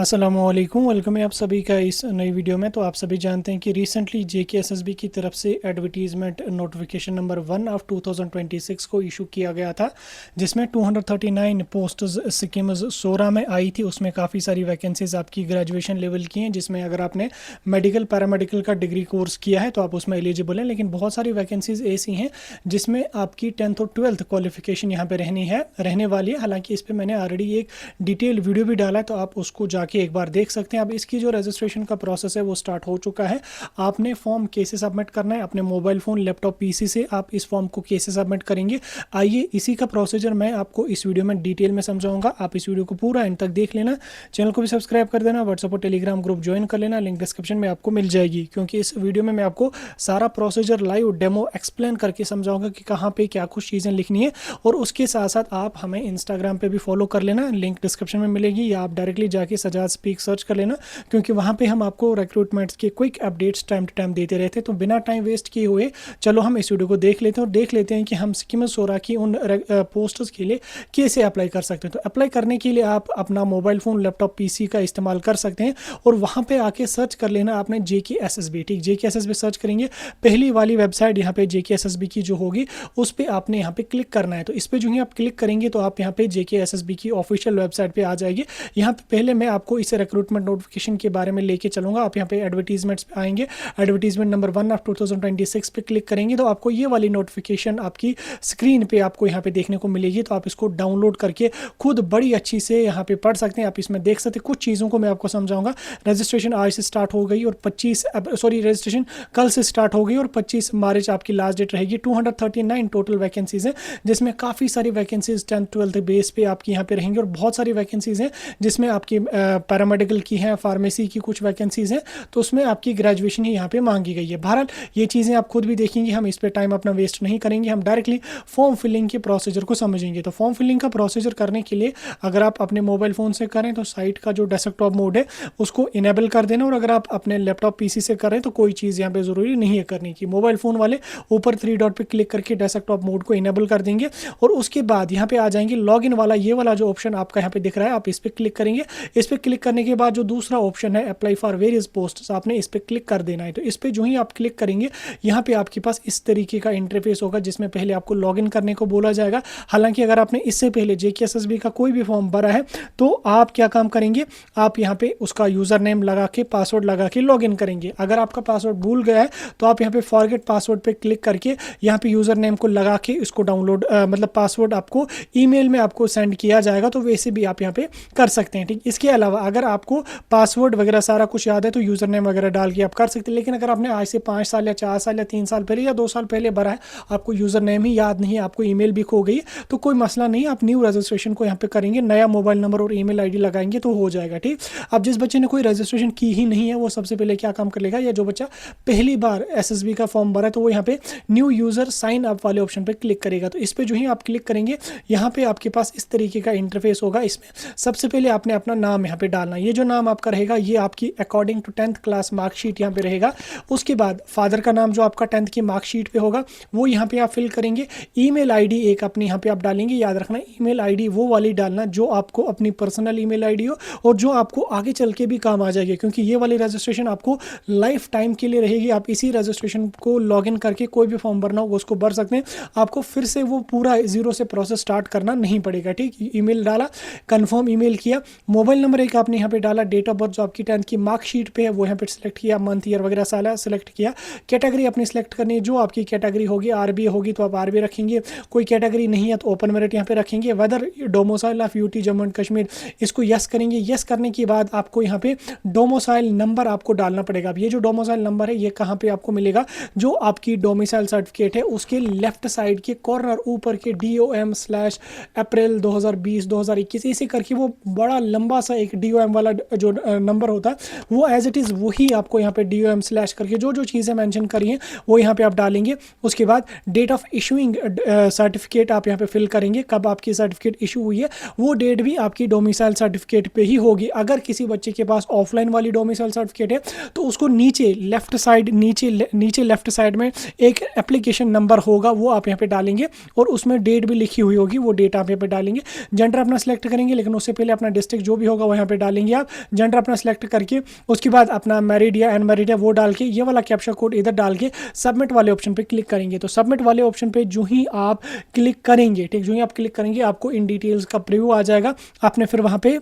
अस्सलामुअलैकुम, वेलकम है आप सभी का इस नई वीडियो में। तो आप सभी जानते हैं कि रिसेंटली जेकेएसएसबी की तरफ से एडवर्टीजमेंट नोटिफिकेशन नंबर 1 ऑफ 2026 को इशू किया गया था, जिसमें 239 पोस्ट्स सिक्किम्स सोरा में आई थी। उसमें काफ़ी सारी वैकेंसीज आपकी ग्रेजुएशन लेवल की हैं, जिसमें अगर आपने मेडिकल पैरामेडिकल का डिग्री कोर्स किया है तो आप उसमें एलिजिबल हैं। लेकिन बहुत सारी वैकेंसीज ऐसी हैं जिसमें आपकी 10th और 12th क्वालिफिकेशन यहाँ पे रहने वाली है। हालांकि इस पर मैंने ऑलरेडी एक डिटेल वीडियो भी डाला है, तो आप उसको जाके एक बार देख सकते हैं। अब इसकी जो रजिस्ट्रेशन का प्रोसेस है वो स्टार्ट हो चुका है। आपने फॉर्म कैसे सबमिट करना है, अपने मोबाइल फ़ोन, लैपटॉप, पीसी से आप इस फॉर्म को कैसे सबमिट करेंगे, आइए इसी का प्रोसीजर मैं आपको इस वीडियो में डिटेल में समझाऊंगा। आप इस वीडियो को पूरा एंड तक देख लेना, चैनल को भी सब्सक्राइब कर देना, व्हाट्सएप और टेलीग्राम ग्रुप ज्वाइन कर लेना, लिंक डिस्क्रिप्शन में आपको मिल जाएगी। क्योंकि इस वीडियो में मैं आपको सारा प्रोसीजर लाइव डेमो एक्सप्लेन करके समझाऊंगा कि कहाँ पे क्या कुछ चीज़ें लिखनी है। और उसके साथ साथ आप हमें इंस्टाग्राम पे भी फॉलो कर लेना, लिंक डिस्क्रिप्शन में मिलेगी, या आप डायरेक्टली जाके सजाद स्पीक सर्च कर लेना, क्योंकि वहाँ पे हम आपको रिक्रूटमेंट्स के quick updates time to time देते रहते हैं। तो बिना टाइम वेस्ट किए हुए चलो हम इस वीडियो को देख लेते हैं और देख लेते हैं कि हम सिक्किम सोरा की उन पोस्ट्स के लिए कैसे अप्लाई कर सकते हैं। तो अप्लाई करने के लिए आप अपना मोबाइल फ़ोन, लैपटॉप, पीसी का इस्तेमाल कर सकते हैं और वहाँ पे आके सर्च कर लेना आपने जेकेएसएसबी। ठीक, जेकेएसएसबी सर्च करेंगे, पहली वाली वेबसाइट यहाँ पे जेकेएसएसबी की जो होगी उस पर आपने यहाँ पे क्लिक करना है। तो इस पर जो ही आप क्लिक करेंगे तो आप यहाँ पे जेकेएसएसबी की ऑफिशियल वेबसाइट पे आ जाएगी। यहाँ पे पहले मैं आपको इस रिक्रूटमेंट नोटिफिकेशन के बारे में लेके चलूंगा। आप यहाँ पे एडवर्टीजमेंट्स पे आएंगे, एडवर्टीजमेंट नंबर 1 ऑफ 2026 पे क्लिक करेंगे तो आपको ये वाली नोटिफिकेशन आपकी स्क्रीन पे आपको यहाँ पे देखने को मिलेगी। तो आप इसको डाउनलोड करके खुद बड़ी अच्छी से यहाँ पे पढ़ सकते हैं। आप इसमें देख सकते हैं, कुछ चीज़ों को मैं आपको समझाऊंगा। रजिस्ट्रेशन आज से स्टार्ट हो गई और रजिस्ट्रेशन कल से स्टार्ट हो गई और 25 मार्च आपकी लास्ट डेट रहेगी। 239 टोटल वैकेंसीज हैं, जिसमें काफ़ी सारी वैकेंसीज 10th 12th बेस पे आपकी यहाँ पे रहेंगी और बहुत सारी वैकेंसीज हैं जिसमें आपकी पैरामेडिकल की हैं, फार्मेसी की कुछ वैकेंसीज हैं, तो उसमें आपकी ग्रेजुएशन ही यहाँ पे मांगी गई है। बहरहाल ये चीज़ें आप खुद भी देखेंगे, हम इस पर टाइम अपना वेस्ट नहीं करेंगे, हम डायरेक्टली फॉर्म फिलिंग के प्रोसीजर को समझेंगे। तो फॉर्म फिलिंग का प्रोसीजर करने के लिए अगर आप अपने मोबाइल फ़ोन से करें तो साइट का जो डेस्कटॉप मोड है उसको इनेबल कर देना, और अगर आप अपने लैपटॉप पीसी से करें तो कोई चीज़ यहाँ पे ज़रूरी नहीं है करने की। मोबाइल फ़ोन वाले ऊपर 3 डॉट पे क्लिक करके डेस्कटॉप मोड को इनेबल कर देंगे और उसके बाद यहाँ पे आ जाएंगे लॉगिन वाला, ये वाला जो ऑप्शन आपका यहाँ पे दिख रहा है, आप इस पर क्लिक करेंगे। इस पर क्लिक करने के बाद जो दूसरा ऑप्शन है अप्लाई फॉर वेरियस पोस्ट, आपने इस पर क्लिक कर देना है। तो इस पर जो ही आप क्लिक करेंगे यहाँ पे आपके पास इस तरीके का इंटरफेस होगा, जिसमें पहले आपको लॉगिन करने को बोला जाएगा। हालांकि अगर आपने इससे पहले जेकेएसएसबी का कोई भी फॉर्म भरा है तो आप क्या काम करेंगे, आप यहाँ पे उसका यूज़र नेम लगा के, पासवर्ड लगा के लॉगिन करेंगे। अगर आपका पासवर्ड भूल गया है तो आप यहाँ पे फॉरगेट पासवर्ड पे क्लिक करके यहाँ पे यूज़र नेम को लगा के इसको डाउनलोड मतलब पासवर्ड आपको ईमेल में आपको सेंड किया जाएगा, तो वैसे भी आप यहाँ पे कर सकते हैं। ठीक, इसके अलावा अगर आपको पासवर्ड वगैरह सारा कुछ याद है तो यूज़र नेम वगैरह डाल के आप कर सकते हैं। लेकिन अगर आपने आज से 5 साल या 4 साल या 3 साल पहले या 2 साल पहले भरा है, आपको यूज़र नेम ही याद नहीं है, आपको ईमेल भी खो गई, तो कोई मसला नहीं, आप न्यू रजिस्ट्रेशन को यहाँ पे करेंगे, नया मोबाइल नंबर और ईमेल आईडी लगाएंगे तो हो जाएगा। ठीक, अब जिस बच्चे ने कोई रजिस्ट्रेशन की ही नहीं है वो सबसे पहले क्या काम कर लेगा, या जो बच्चा पहली बार एसएसबी का फॉर्म भरा है तो वो यहाँ पे न्यू यूज़र साइन अप वाले ऑप्शन पर क्लिक करेगा। तो इस पर जो ही आप क्लिक करेंगे यहाँ पे आपके पास इस तरीके का इंटरफेस होगा। इसमें सबसे पहले आपने अपना नाम यहाँ पे डालना, ये जो नाम आपका रहेगा ये आपकी according to 10th class marksheet यहाँ पे रहेगा। उसके बाद फादर का नाम जो आपका 10th की मार्कशीट पे होगा वो यहाँ पे आप फिल करेंगे। ईमेल आईडी एक अपनी यहाँ पे आप डालेंगे, याद रखना ईमेल आईडी वो वाली डालना जो आपको अपनी पर्सनल ईमेल आईडी हो और जो आपको आगे चल के भी काम आ जाएगी, क्योंकि ये वाली रजिस्ट्रेशन आपको लाइफ टाइम के लिए रहेगी। आप इसी रजिस्ट्रेशन को लॉगिन करके कोई भी फॉर्म भरना हो उसको भर सकते हैं, आपको फिर से वो पूरा जीरो से प्रोसेस स्टार्ट करना नहीं पड़ेगा। ठीक, ईमेल डाला, कंफर्म ईमेल किया, मोबाइल नंबर एक आपने यहाँ पे डाला, डेट ऑफ बर्थ जो आपकी 10th की मार्कशीट पे है वो यहाँ पे सिलेक्ट किया, मंथ ईयर वगैरह साला सिलेक्ट किया। कैटेगरी अपनी सिलेक्ट करनी है, जो आपकी कैटेगरी होगी, आरबी होगी तो आप आरबी रखेंगे, कोई कैटेगरी नहीं है तो ओपन मेरिट यहाँ पे रखेंगे। Whether domicile of UT Jammu and Kashmir, इसको यस करेंगे। यस करने के बाद आपको यहाँ पे डोमोसाइल नंबर आपको डालना पड़ेगा। अब ये जो डोमोसाइल नंबर है ये कहाँ पे आपको मिलेगा, जो आपकी डोमिसाइल सर्टिफिकेट है उसके लेफ्ट साइड के कॉर्नर ऊपर के DOM/अप्रैल 2020-2021 इसे करके वो बड़ा लंबा सा एक DOM वाला जो नंबर होता है वो एज इट इज़ वही आपको यहाँ पे DOM/ करके जो जो चीज़ें मेंशन करी हैं वो यहाँ पे आप डालेंगे। उसके बाद डेट ऑफ इशूइंग सर्टिफिकेट आप यहाँ पे फिल करेंगे, कब आपकी सर्टिफिकेट इशू हुई है वो डेट भी आपकी डोमिसाइल सर्टिफिकेट पे ही होगी। अगर किसी बच्चे के पास ऑफलाइन वाली डोमिसाइल सर्टिफिकेट है तो उसको नीचे लेफ्ट साइड नीचे लेफ्ट साइड में एक एप्लीकेशन नंबर होगा वो आप यहाँ पे डालेंगे और उसमें डेट भी लिखी हुई होगी, वो डेट आप यहाँ पे डालेंगे। जेंडर अपना सेलेक्ट करेंगे, लेकिन उससे पहले अपना डिस्ट्रिक्ट जो भी होगा वो यहाँ पे डालेंगे आप, जेंडर अपना सेलेक्ट करके, उसके बाद अपना मैरिड या अनमैरिड है वो डाल के ये वाला कैप्चा कोड इधर डाल के सबमिट वाले ऑप्शन पे क्लिक करेंगे। तो सबमिट वाले ऑप्शन पे जो ही आप क्लिक करेंगे, ठीक, जो ही आप क्लिक करेंगे आपको इन डिटेल्स का प्रीव्यू आ जाएगा। आपने फिर वहाँ पे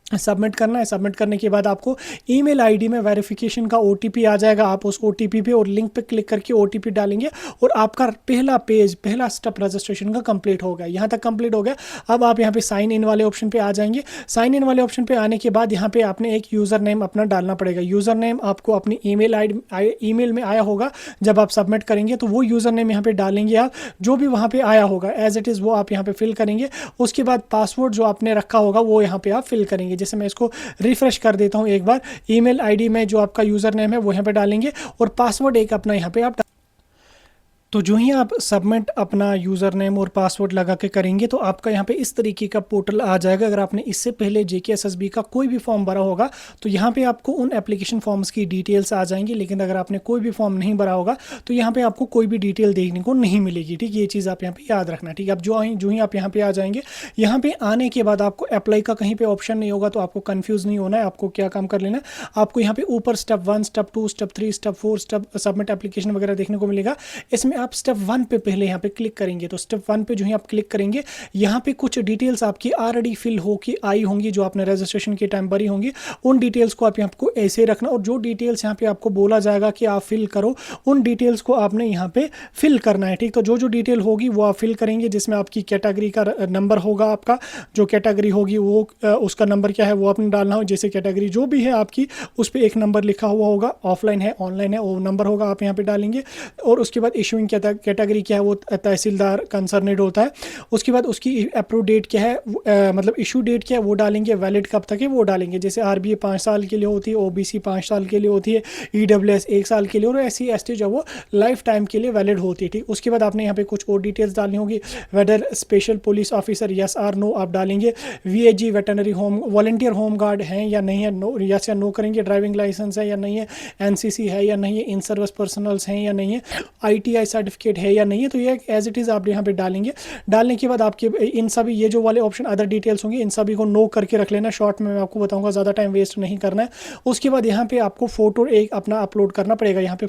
सबमिट करना है। सबमिट करने के बाद आपको ईमेल आईडी में वेरिफिकेशन का ओटीपी आ जाएगा। आप उस ओटीपी पे और लिंक पे क्लिक करके ओटीपी डालेंगे और आपका पहला पेज, पहला स्टेप रजिस्ट्रेशन का कंप्लीट हो गया। यहाँ तक कंप्लीट हो गया। अब आप यहाँ पे साइन इन वाले ऑप्शन पे आ जाएंगे। साइन इन वाले ऑप्शन पे आने के बाद यहाँ पे आपने एक यूज़र नेम अपना डालना पड़ेगा। यूज़र नेम आपको अपनी ईमेल में आया होगा जब आप सबमिट करेंगे, तो वो यूज़र नेम यहाँ पे डालेंगे आप, जो भी वहाँ पे आया होगा एज इट इज़ वो आप यहाँ पे फिल करेंगे। उसके बाद पासवर्ड जो आपने रखा होगा वो यहाँ पे आप फिल करेंगे। जैसे मैं इसको रिफ्रेश कर देता हूं एक बार, ईमेल आईडी में जो आपका यूजर नेम है वो यहाँ पे डालेंगे और पासवर्ड एक अपना यहाँ पे आप। तो जो ही आप सबमिट अपना यूज़र नेम और पासवर्ड लगा के करेंगे तो आपका यहाँ पे इस तरीके का पोर्टल आ जाएगा। अगर आपने इससे पहले JKSSB का कोई भी फॉर्म भरा होगा तो यहाँ पे आपको उन एप्लीकेशन फॉर्म्स की डिटेल्स आ जाएंगी, लेकिन अगर आपने कोई भी फॉर्म नहीं भरा होगा तो यहाँ पे आपको कोई भी डिटेल देखने को नहीं मिलेगी। ठीक, ये चीज़ आप यहाँ पे याद रखना। ठीक, अब जो ही आप यहाँ पे आ जाएंगे, यहाँ पे आने के बाद आपको अप्लाई का कहीं पर ऑप्शन नहीं होगा, तो आपको कन्फ्यूज़ नहीं होना है। आपको क्या काम कर लेना है, आपको यहाँ पे ऊपर step 1, step 2, step 3, step 4, step submit application वगैरह देखने को मिलेगा। इसमें आप स्टेप 1 पे पहले यहाँ पे क्लिक करेंगे। तो स्टेप 1 पे जो ही आप क्लिक करेंगे, यहाँ पे कुछ डिटेल्स आपकी ऑलरेडी फिल हो के आई होंगी, जो आपने रजिस्ट्रेशन के टाइम भरी होंगी। उन डिटेल्स को आप यहाँ को ऐसे रखना और जो डिटेल्स यहाँ पे आपको बोला जाएगा कि आप फिल करो, उन डिटेल्स को आपने यहाँ पे फिल करना है। ठीक, तो जो जो डिटेल होगी वो आप फिल करेंगे, जिसमें आपकी कैटेगरी का नंबर होगा, आपका जो कैटेगरी होगी वो उसका नंबर क्या है वो आपने डालना हो। जैसे कैटेगरी जो भी है आपकी, उस पर एक नंबर लिखा हुआ होगा, ऑफलाइन है ऑनलाइन है वो नंबर होगा, आप यहाँ पे डालेंगे। और उसके बाद इशूइंग कैटेगरी क्या है वो तहसीलदार कंसर्नेड होता है। उसके बाद उसकी अप्रूव डेट क्या है, मतलब इशू डेट क्या है वो डालेंगे, वैलिड कब तक है वो डालेंगे। जैसे RBA 5 साल के लिए होती है, OBC 5 साल के लिए होती है, EWS 1 साल के लिए, और SC ST जो वो लाइफ टाइम के लिए वैलिड होती है। ठीक, उसके बाद आपने यहाँ पे कुछ और डिटेल्स डालनी होगी। Whether special police officer yes और नो आप डालेंगे। VAG veterinary home volunteer home guard हैं या नहीं है, नो यस या नो करेंगे। ड्राइविंग लाइसेंस है या नहीं है, NCC है या नहीं है, इन सर्विस पर्सनल्स हैं या नहीं है, ITI सर्टिफिकेट है या नहीं है। तो ये एज इट इज़ आप यहाँ पे डालेंगे। डालने के बाद आपके इन सभी ये जो वाले ऑप्शन अदर डिटेल्स होंगे, इन सभी को नो करके रख लेना। शॉर्ट में मैं आपको बताऊंगा, ज़्यादा टाइम वेस्ट नहीं करना है। उसके बाद यहाँ पे आपको फ़ोटो एक अपना अपलोड करना पड़ेगा। यहाँ पे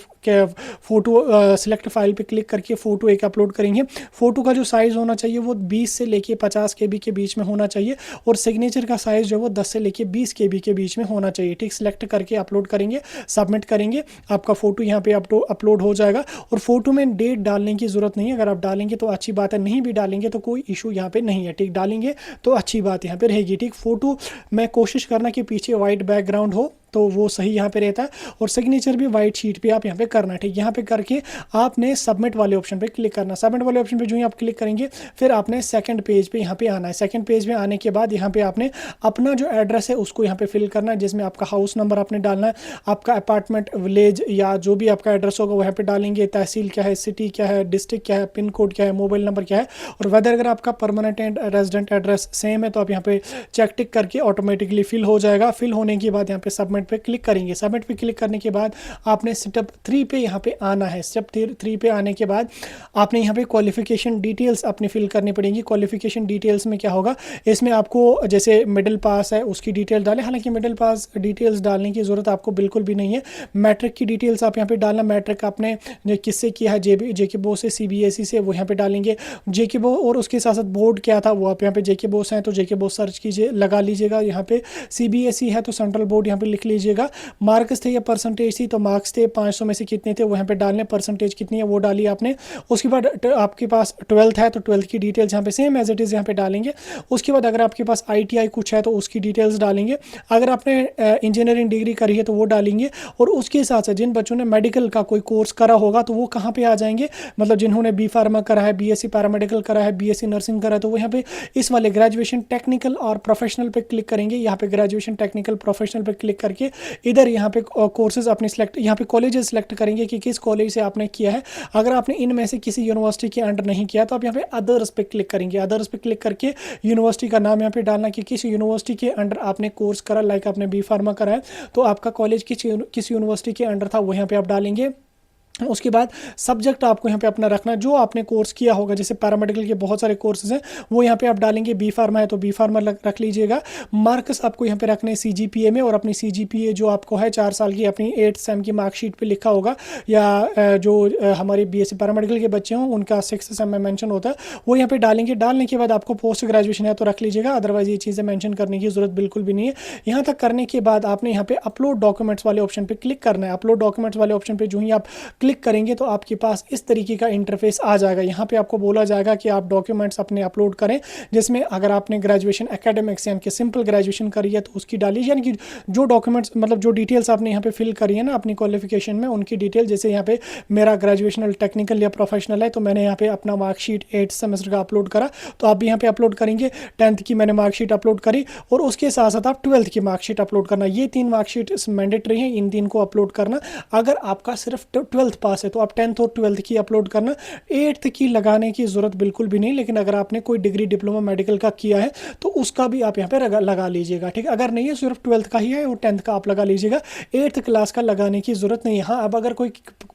फ़ोटो सिलेक्ट फाइल पे क्लिक करके फ़ोटो एक अपलोड करेंगे। फ़ोटो का जो साइज़ होना चाहिए वो 20 से लेके 50 KB के बीच में होना चाहिए, और सिग्नेचर का साइज़ जो है वो 10 से लेके 20 KB के बीच में होना चाहिए। ठीक, सिलेक्ट करके अपलोड करेंगे, सबमिट करेंगे, आपका फ़ोटो यहाँ पे अपलोड हो जाएगा। और फोटो में डेट डालने की ज़रूरत नहीं है। अगर आप डालेंगे तो अच्छी बात है, नहीं भी डालेंगे तो कोई इशू यहाँ पे नहीं है। ठीक, डालेंगे तो अच्छी बात यहाँ पे रहेगी। ठीक, फोटो में कोशिश करना कि पीछे वाइट बैकग्राउंड हो तो वो सही यहाँ पे रहता है, और सिग्नेचर भी वाइट शीट पे आप यहाँ पे करना है। ठीक, यहाँ पे करके आपने सबमिट वाले ऑप्शन पे क्लिक करना। सबमिट वाले ऑप्शन पे जो ही आप क्लिक करेंगे, फिर आपने सेकंड पेज पे यहाँ पे आना है। सेकंड पेज पे आने के बाद यहाँ पे आपने अपना जो एड्रेस है उसको यहाँ पे फिल करना है, जिसमें आपका हाउस नंबर आपने डालना है, आपका अपार्टमेंट, विलेज या जो भी आपका एड्रेस होगा वो यहाँ पे डालेंगे। तहसील क्या है, सिटी क्या है, डिस्ट्रिक्ट क्या है, पिन कोड क्या है, मोबाइल नंबर क्या है, और वेदर अगर आपका permanent and resident address same है तो आप यहाँ पे चेक टिक करके ऑटोमेटिकली फिल हो जाएगा। फिल होने के बाद यहाँ पे सबमिट पे क्लिक करेंगे। सबमिट पे क्लिक करने के बाद आपने स्टेप 3 पे यहाँ पे आना है। स्टेप 3 पे आने के बाद आपने यहाँ पे क्वालिफिकेशन डिटेल्स अपनी फिल करनी पड़ेंगी। क्वालिफिकेशन डिटेल्स में क्या होगा, इसमें आपको जैसे मिडिल पास है उसकी डिटेल डालें, हालांकि मिडिल पास डिटेल्स डालने की ज़रूरत आपको बिल्कुल भी नहीं है। मैट्रिक की डिटेल्स आप यहाँ पे डालना, मैट्रिक आपने किससे किया है, जेके बोस से, CBSE से, वो यहाँ पे डालेंगे। जेके बोस और उसके साथ साथ बोर्ड क्या था वो आप यहाँ पे जेके बोस हैं तो जेके बोस सर्च कीजिए, लगा लीजिएगा। यहाँ पे CBSE है तो सेंट्रल बोर्ड यहाँ पे लिख लीजिएगा। मार्क्स थे या परसेंटेज थी तो मार्क्स थे 500 में से कितने थे वो यहाँ पे डालने, परसेंटेज कितनी है वो डाली आपने। उसके बाद आपके पास 12th है तो 12th की डिटेल्स यहाँ पे सेम एज इट इज़ यहाँ पे डालेंगे। उसके बाद अगर आपके पास ITI कुछ है तो उसकी डिटेल्स डालेंगे। अगर आपने इंजीनियरिंग डिग्री करी है तो वो डालेंगे। और उसके साथ साथ जिन बच्चों ने मेडिकल का कोई कोर्स करा होगा तो वो कहाँ पे आ जाएंगे, मतलब जिन्होंने B Pharma करा है, BSc पैरामेडिकल करा है, BSc नर्सिंग करा है तो वो यहाँ पे इस वाले ग्रेजुएशन टेक्निकल और प्रोफेशनल पे क्लिक करेंगे। यहाँ पे ग्रेजुएशन टेक्निकल प्रोफेशनल पे क्लिक करके इधर यहाँ पे कोर्सेज अपने सिलेक्ट, यहाँ पे कॉलेजेस सिलेक्ट करेंगे कि किस कॉलेज से आपने किया है। अगर आपने इनमें से किसी यूनिवर्सिटी के अंडर नहीं किया तो आप यहाँ पे अदर्स पे क्लिक करेंगे। अदर्स पे क्लिक करके यूनिवर्सिटी का नाम यहाँ पे डालना कि किस यूनिवर्सिटी के अंडर आपने कोर्स करा, लाइक आपने B Pharma करा है तो आपका कॉलेज किस यूनिवर्सिटी के अंडर था वो यहाँ पे आप डालेंगे। उसके बाद सब्जेक्ट आपको यहाँ पे अपना रखना जो आपने कोर्स किया होगा, जैसे पैरामेडिकल के बहुत सारे कोर्सेज हैं वो यहाँ पे आप डालेंगे। बी फार्मा है तो बी फार्मा रख लीजिएगा। मार्क्स आपको यहाँ पे रखने हैं सीजीपीए में, और अपनी सीजीपीए जो आपको है 4 साल की अपनी 8th सेम की मार्कशीट पे लिखा होगा, या जो हमारे बीएससी पैरामेडिकल के बच्चे हों उनका 6th सेम में मेंशन होता है वो यहाँ पे डालेंगे। डालने के बाद आपको पोस्ट ग्रेजुएशन है तो रख लीजिएगा, अदरवाइज ये चीज़ें मेंशन करने की जरूरत बिल्कुल भी नहीं है। यहाँ तक करने के बाद आपने यहाँ पे अपलोड डॉक्यूमेंट्स वाले ऑप्शन पे क्लिक करना है। अपलोड डॉक्यूमेंट्स वाले ऑप्शन पे जो ही आप क्लिक करेंगे तो आपके पास इस तरीके का इंटरफेस आ जाएगा। यहाँ पे आपको बोला जाएगा कि आप डॉक्यूमेंट्स अपने अपलोड करें, जिसमें अगर आपने ग्रेजुएशन एकेडमिक्स यानी कि सिंपल ग्रेजुएशन करी है तो उसकी डालिए, यानी कि जो डॉक्यूमेंट्स मतलब जो डिटेल्स आपने यहाँ पे फिल करी है ना अपनी क्वालिफिकेशन में उनकी डिटेल। जैसे यहाँ पे मेरा ग्रेजुएशनल टेक्निकल या प्रोफेशनल है तो मैंने यहाँ पे अपना मार्कशीट 8th सेमेस्टर का अपलोड करा, तो आप भी यहाँ पे अपलोड करेंगे। 10th की मैंने मार्कशीट अपलोड करी, और उसके साथ साथ आप 12th की मार्कशीट अपलोड करना। ये 3 मार्कशीट मैंडेटरी हैं, इन 3 को अपलोड करना। अगर आपका सिर्फ 12th पास है तो आप 10th और 12th की अपलोड करना। 8th की लगाने की ज़रूरत बिल्कुल भी नहीं, लेकिन अगर आपने कोई डिग्री डिप्लोमा मेडिकल का किया है तो उसका भी आप यहाँ पे लगा लीजिएगा, ठीक है। अगर नहीं है सिर्फ 12th का ही है और 10th का आप लगा लीजिएगा, 8th क्लास का लगाने की ज़रूरत नहीं है। हाँ, अब अगर कोई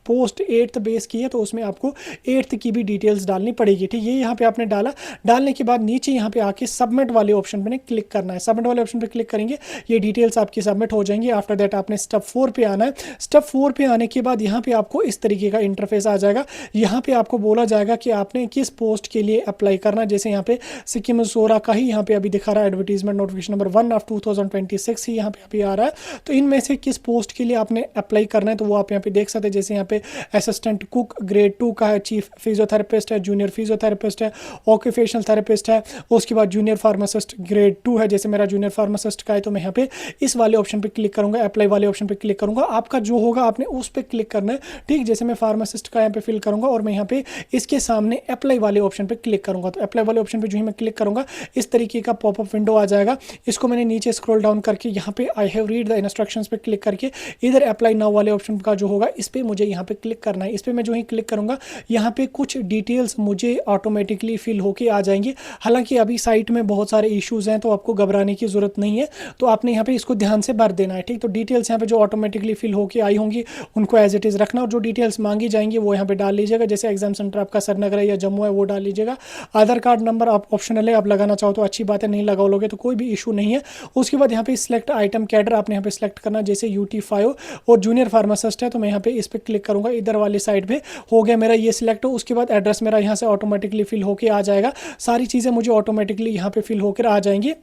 पोस्ट 8th बेस की है तो उसमें आपको 8th की भी डिटेल्स डालनी पड़ेगी, ठीक है। ये यहाँ पे आपने डाला। डालने के बाद नीचे यहाँ पे आके सबमिट वाले ऑप्शन पे क्लिक करना है। सबमिट वाले ऑप्शन पे क्लिक करेंगे, ये डिटेल्स आपकी सबमिट हो जाएंगी। आफ्टर दैट आपने स्टेप 4 पे आना है। स्टेप 4 पे आने के बाद यहाँ पे आपको इस तरीके का इंटरफेस आ जाएगा। यहाँ पे आपको बोला जाएगा कि आपने किस पोस्ट के लिए अप्लाई करना। जैसे यहाँ पे सिक्किम सोरा का ही यहाँ पे अभी दिखा रहा है, एडवर्टीजमेंट नोटिफिकेशन नंबर 1 ऑफ 2026 ही यहाँ पे अभी आ रहा है। तो इनमें से किस पोस्ट के लिए आपने अप्लाई करना है तो वो आप यहाँ पे देख सकते हैं। जैसे यहाँ पे असिस्टेंट कुक ग्रेड 2 का है, चीफ फिजियोथेरेपिस्ट है, जूनियर फिजियोथेरेपिस्ट है, ऑक्यूपेशनल थेरेपिस्ट है, उसके बाद जूनियर फार्मासिस्ट ग्रेड 2 है। जैसे मेरा जूनियर फार्मासिस्ट का है तो मैं यहाँ पे इस वाले ऑप्शन पे क्लिक करूंगा, अप्लाई वाले ऑप्शन पे क्लिक करूंगा। आपका जो होगा आपने उस पे क्लिक करना है, ठीक। जैसे मैं फार्मासिस्ट का यहाँ पे फिल करूंगा और मैं यहाँ पे इसके सामने अप्लाई वाले ऑप्शन पे क्लिक करूंगा। तो अप्लाई वाले ऑप्शन पे जो ही मैं क्लिक करूंगा इस तरीके का पॉपअप विंडो आ जाएगा। इसको मैंने नीचे स्क्रॉल डाउन करके यहाँ पे I have read the instructions पे क्लिक करके इधर अप्लाई नाउ वाले ऑप्शन का जो होगा इस पे मुझे यहाँ पे क्लिक करना है। इस पे मैं जो ही क्लिक करूंगा यहाँ पे कुछ डिटेल्स मुझे ऑटोमेटिकली फिल होके आ जाएंगे। हालांकि अभी साइट में बहुत सारे इश्यूज हैं तो आपको घबराने की जरूरत नहीं है, तो आपने यहाँ पे इसको ध्यान से भर देना है, ठीक। तो डिटेल्स यहाँ पे जो ऑटोमेटिकली फिल होके आई होंगी उनको एज इट इज रखना, और जो डिटेल्स मांगी जाएंगी वो यहाँ पे डाल लीजिएगा। जैसे एग्जाम सेंटर आपका श्रीनगर है या जम्मू है वो डाल लीजिएगा। आधार कार्ड नंबर आप ऑप्शनल है, आप लगाना चाहो तो अच्छी बात है, नहीं लगाओगे तो कोई भी इशू नहीं है। उसके बाद यहाँ पे सिलेक्ट आइटम कैडर आपने यहाँ पे सिलेक्ट करना। जैसे UT5 और जूनियर फार्मासिस्ट है तो मैं यहाँ पे इस पर क्लिक करूंगा। इधर वाली साइड पे हो गया मेरा ये सिलेक्ट हो। उसके बाद एड्रेस मेरा यहाँ से ऑटोमेटिकली फिल होके आ जाएगा। सारी चीज़ें मुझे ऑटोमेटिकली यहाँ पे फिल होकर आ जाएंगी।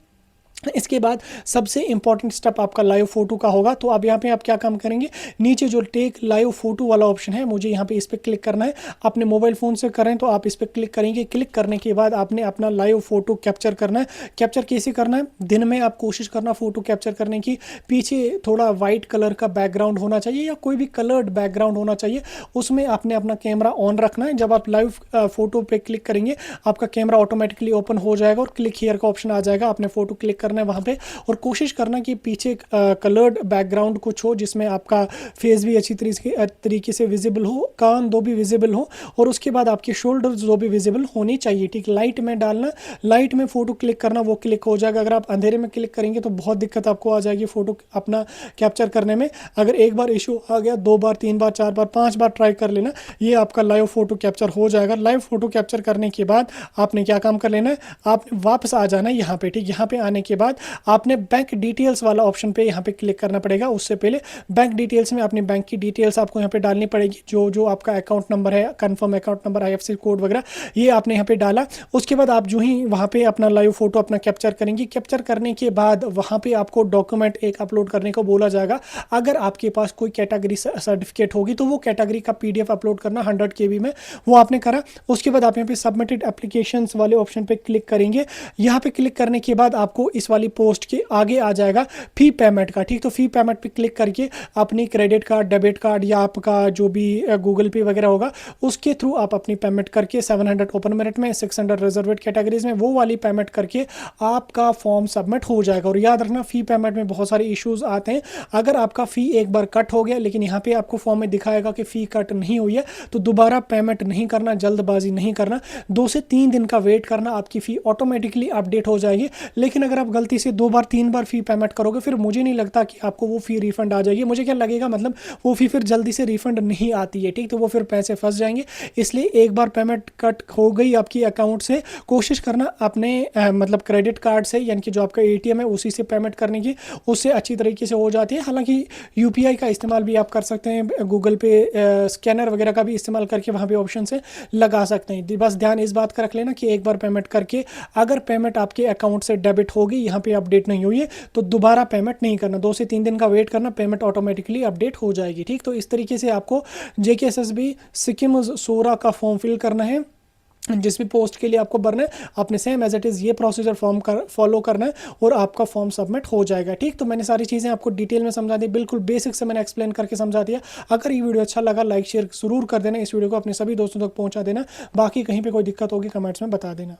इसके बाद सबसे इंपॉर्टेंट स्टेप आपका लाइव फोटो का होगा। तो अब यहाँ पे आप क्या काम करेंगे, नीचे जो टेक लाइव फोटो वाला ऑप्शन है मुझे यहाँ पे इस पर क्लिक करना है। अपने मोबाइल फ़ोन से करें तो आप इस पर क्लिक करेंगे। क्लिक करने के बाद आपने अपना लाइव फोटो कैप्चर करना है। कैप्चर कैसे करना है, दिन में आप कोशिश करना फोटो कैप्चर करने की, पीछे थोड़ा वाइट कलर का बैकग्राउंड होना चाहिए या कोई भी कलर्ड बैकग्राउंड होना चाहिए, उसमें आपने अपना कैमरा ऑन रखना है। जब आप लाइव फोटो पे क्लिक करेंगे आपका कैमरा ऑटोमेटिकली ओपन हो जाएगा और क्लिक हियर का ऑप्शन आ जाएगा। आपने फोटो क्लिक करना है वहाँ पे, और कोशिश करना कि पीछे कलर्ड बैकग्राउंड कुछ हो जिसमें आपका फेस भी अच्छी तरीके से विजिबल हो, कान दो भी विजिबल हो, और उसके बाद आपके शोल्डर्स दो भी विजिबल होनी चाहिए, ठीक। लाइट में डालना, लाइट में फोटो क्लिक करना, वो क्लिक हो जाएगा। अगर आप अंधेरे में क्लिक करेंगे तो बहुत दिक्कत आपको आ जाएगी फोटो अपना कैप्चर करने में। अगर एक बार इशू आ गया, 2 बार 3 बार 4 बार 5 बार ट्राई कर लेना, ये आपका लाइव फोटो कैप्चर हो जाएगा। लाइव फोटो कैप्चर करने के बाद आपने क्या काम कर लेना है, आपने वापस आ जाना है यहाँ पे, ठीक। यहाँ पे आने के बाद आपने बैंक डिटेल्स वाला ऑप्शन पे यहाँ पे क्लिक करना पड़ेगा। उससे पहले बैंक डिटेल्स में अपनी बैंक की डिटेल्स आपको यहाँ पे डालनी पड़ेगी, जो आपका अकाउंट नंबर है, confirm account number, IFSC code वगैरह, ये आपने यहाँ पे डाला। उसके बाद आप जो ही वहाँ पे अपना लाइव फोटो अपना कैप्चर करेंगे। कैप्चर करने के बाद वहाँ पे आपको डॉक्यूमेंट एक अपलोड करने को बोला जाएगा। अगर आपके पास कोई कैटेगरी सर्टिफिकेट होगी तो वो कैटेगरी का PDF अपलोड करना 100 KB में, वो आपने करा। उसके बाद आप यहाँ पे सबमिटेड एप्लीकेशन वाले ऑप्शन पे क्लिक करेंगे। यहाँ पे क्लिक करने के बाद आपको इस वाली पोस्ट के आगे आ जाएगा फी पेमेंट का, ठीक। तो फी पेमेंट पे क्लिक करके अपनी क्रेडिट कार्ड, डेबिट कार्ड या आपका जो भी गूगल पे वगैरह होगा उसके थ्रू आप अपनी पेमेंट करके 700 ओपन मेरिट में, 600 रिजर्वेड कैटेगरीज में, वो वाली पेमेंट करके आपका फॉर्म सबमिट हो जाएगा। और याद रखना फी पेमेंट में बहुत सारे इश्यूज आते हैं। अगर आपका फी एक बार कट हो गया लेकिन यहाँ पे आपको फॉर्म में दिखाएगा कि फी कट नहीं हुई है तो दोबारा पेमेंट नहीं करना, जल्दबाजी नहीं करना, 2 से 3 दिन का वेट करना, आपकी फी ऑटोमेटिकली अपडेट हो जाएगी। लेकिन अगर आप गलती से 2 बार 3 बार फ़ी पेमेंट करोगे, फिर मुझे नहीं लगता कि आपको वो फ़ी रिफ़ंड आ जाएगी। मुझे क्या लगेगा, मतलब वो फ़ी फिर जल्दी से रिफ़ंड नहीं आती है, ठीक। तो वो फिर पैसे फंस जाएंगे। इसलिए एक बार पेमेंट कट हो गई आपकी अकाउंट से, कोशिश करना अपने मतलब क्रेडिट कार्ड से, यानी कि जो आपका एटीएम है उसी से पेमेंट करने की, उससे अच्छी तरीके से हो जाती है। हालांकि यूपीआई का इस्तेमाल भी आप कर सकते हैं, गूगल पे स्कैनर वगैरह का भी इस्तेमाल करके वहाँ पे ऑप्शन से लगा सकते हैं। बस ध्यान इस बात का रख लेना कि एक बार पेमेंट करके अगर पेमेंट आपके अकाउंट से डेबिट होगी, यहाँ पे अपडेट नहीं हुई है, तो दोबारा पेमेंट नहीं करना, 2 से 3 दिन का वेट करना, पेमेंट ऑटोमेटिकली अपडेट हो जाएगी, ठीक। तो इस तरीके से आपको जेकेएसएसबी सिक्किम सोरा का फॉर्म फिल करना है, जिस भी पोस्ट के लिए आपको भरना है, आपने सेम एज इट इज़ ये प्रोसीजर फॉलो करना है और आपका फॉर्म सबमिट हो जाएगा, ठीक। तो मैंने सारी चीज़ें आपको डिटेल में समझा दी, बिल्कुल बेसिक से मैंने एक्सप्लेन करके समझा दिया। अगर ये वीडियो अच्छा लगा, लाइक शेयर ज़रूर कर देना, इस वीडियो को अपने सभी दोस्तों तक पहुंचा देना। बाकी कहीं पे कोई दिक्कत होगी कमेंट्स में बता देना।